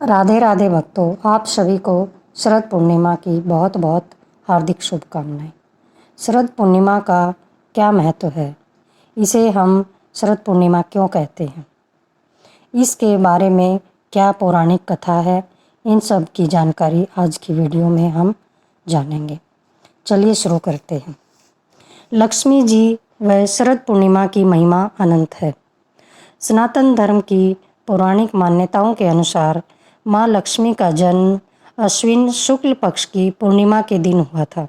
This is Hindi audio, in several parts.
राधे राधे भक्तों, आप सभी को शरद पूर्णिमा की बहुत बहुत हार्दिक शुभकामनाएं। शरद पूर्णिमा का क्या महत्व है? इसे हम शरद पूर्णिमा क्यों कहते हैं? इसके बारे में क्या पौराणिक कथा है? इन सब की जानकारी आज की वीडियो में हम जानेंगे। चलिए शुरू करते हैं। लक्ष्मी जी व शरद पूर्णिमा की महिमा अनंत है। सनातन धर्म की पौराणिक मान्यताओं के अनुसार माँ लक्ष्मी का जन्म अश्विन शुक्ल पक्ष की पूर्णिमा के दिन हुआ था।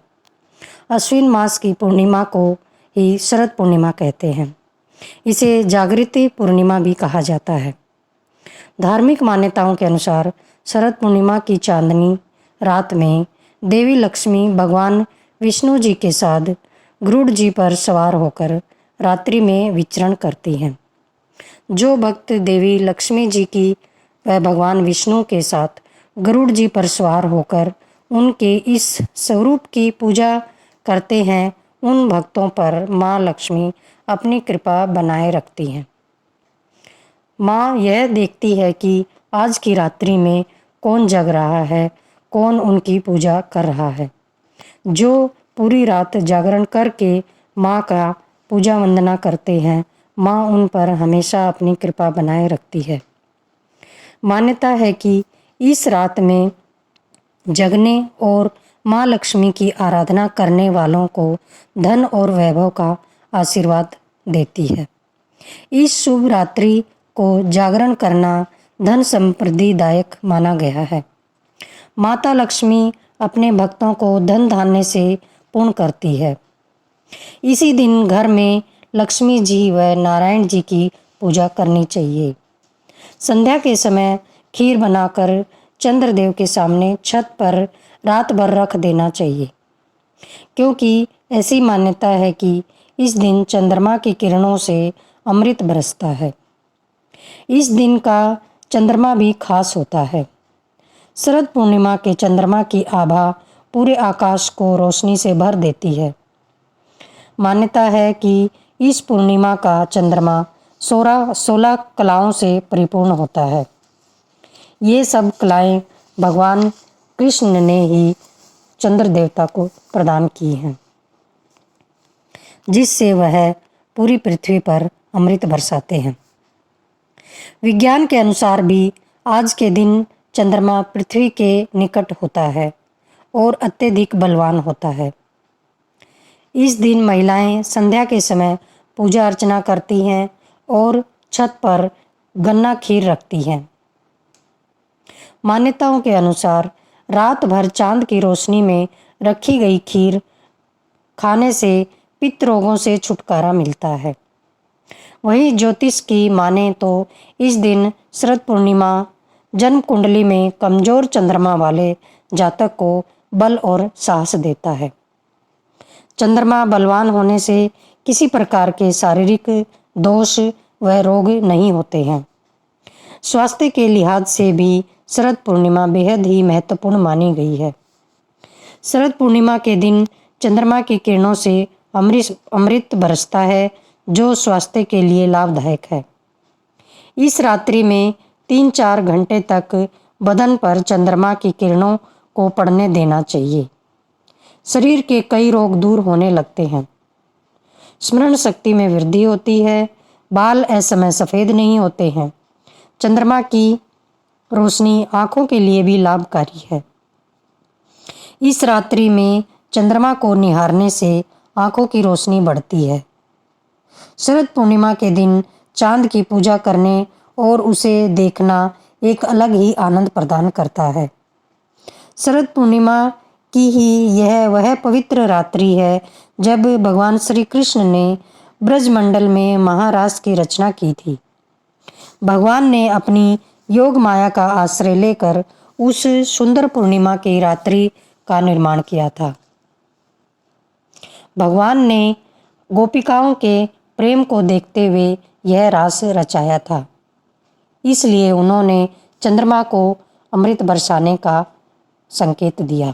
अश्विन मास की पूर्णिमा को ही शरद पूर्णिमा कहते हैं। इसे जागृति पूर्णिमा भी कहा जाता है। धार्मिक मान्यताओं के अनुसार शरद पूर्णिमा की चांदनी रात में देवी लक्ष्मी भगवान विष्णु जी के साथ गरुड़ जी पर सवार होकर रात्रि में विचरण करती हैं। जो भक्त देवी लक्ष्मी जी की व भगवान विष्णु के साथ गरुड़ जी पर सवार होकर उनके इस स्वरूप की पूजा करते हैं, उन भक्तों पर माँ लक्ष्मी अपनी कृपा बनाए रखती हैं। माँ यह देखती है कि आज की रात्रि में कौन जग रहा है, कौन उनकी पूजा कर रहा है। जो पूरी रात जागरण करके माँ का पूजा वंदना करते हैं, माँ उन पर हमेशा अपनी कृपा बनाए रखती है। मान्यता है कि इस रात में जगने और माँ लक्ष्मी की आराधना करने वालों को धन और वैभव का आशीर्वाद देती है। इस शुभ रात्रि को जागरण करना धन समृद्धिदायक माना गया है। माता लक्ष्मी अपने भक्तों को धन धान्य से पूर्ण करती है। इसी दिन घर में लक्ष्मी जी व नारायण जी की पूजा करनी चाहिए। संध्या के समय खीर बनाकर चंद्रदेव के सामने छत पर रात भर रख देना चाहिए, क्योंकि ऐसी मान्यता है कि इस दिन चंद्रमा की किरणों से अमृत बरसता है। इस दिन का चंद्रमा भी खास होता है। शरद पूर्णिमा के चंद्रमा की आभा पूरे आकाश को रोशनी से भर देती है। मान्यता है कि इस पूर्णिमा का चंद्रमा 16 कलाओं से परिपूर्ण होता है। ये सब कलाएं भगवान कृष्ण ने ही चंद्र देवता को प्रदान की हैं, जिससे वह पूरी पृथ्वी पर अमृत बरसाते हैं। विज्ञान के अनुसार भी आज के दिन चंद्रमा पृथ्वी के निकट होता है और अत्यधिक बलवान होता है। इस दिन महिलाएं संध्या के समय पूजा अर्चना करती हैं और छत पर गन्ना खीर रखती हैं। मान्यताओं के अनुसार रात भर चांद की रोशनी में रखी गई खीर खाने से पित्त रोगों से छुटकारा मिलता है। वहीं ज्योतिष की माने तो इस दिन शरद पूर्णिमा जन्म कुंडली में कमजोर चंद्रमा वाले जातक को बल और साहस देता है। चंद्रमा बलवान होने से किसी प्रकार के शारीरिक दोष व रोग नहीं होते हैं। स्वास्थ्य के लिहाज से भी शरद पूर्णिमा बेहद ही महत्वपूर्ण मानी गई है। शरद पूर्णिमा के दिन चंद्रमा की किरणों से अमृत बरसता है, जो स्वास्थ्य के लिए लाभदायक है। इस रात्रि में 3-4 घंटे तक बदन पर चंद्रमा की किरणों को पड़ने देना चाहिए। शरीर के कई रोग दूर होने लगते हैं। स्मरण शक्ति में वृद्धि होती है। बाल असमय सफ़ेद नहीं होते हैं। चंद्रमा की रोशनी आँखों के लिए भी लाभकारी है। इस रात्रि में चंद्रमा को निहारने से आँखों की रोशनी बढ़ती है। शरद पूर्णिमा के दिन चांद की पूजा करने और उसे देखना एक अलग ही आनंद प्रदान करता है। शरद पूर्णिमा की ही यह वह पवित्र रात्रि है जब भगवान श्री कृष्ण ने ब्रजमंडल में महारास की रचना की थी। भगवान ने अपनी योग माया का आश्रय लेकर उस सुंदर पूर्णिमा की रात्रि का निर्माण किया था। भगवान ने गोपिकाओं के प्रेम को देखते हुए यह रास रचाया था। इसलिए उन्होंने चंद्रमा को अमृत बरसाने का संकेत दिया।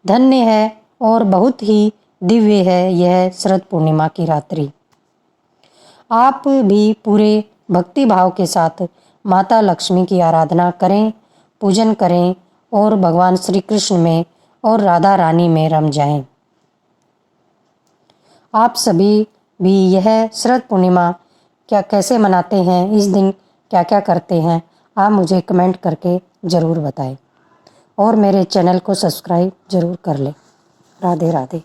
धन्य है और बहुत ही दिव्य है यह शरद पूर्णिमा की रात्रि। आप भी पूरे भक्ति भाव के साथ माता लक्ष्मी की आराधना करें, पूजन करें और भगवान श्री कृष्ण में और राधा रानी में रम जाएं। आप सभी भी यह शरद पूर्णिमा कैसे मनाते हैं, इस दिन क्या क्या करते हैं, आप मुझे कमेंट करके ज़रूर बताएं और मेरे चैनल को सब्सक्राइब ज़रूर कर लें। राधे राधे।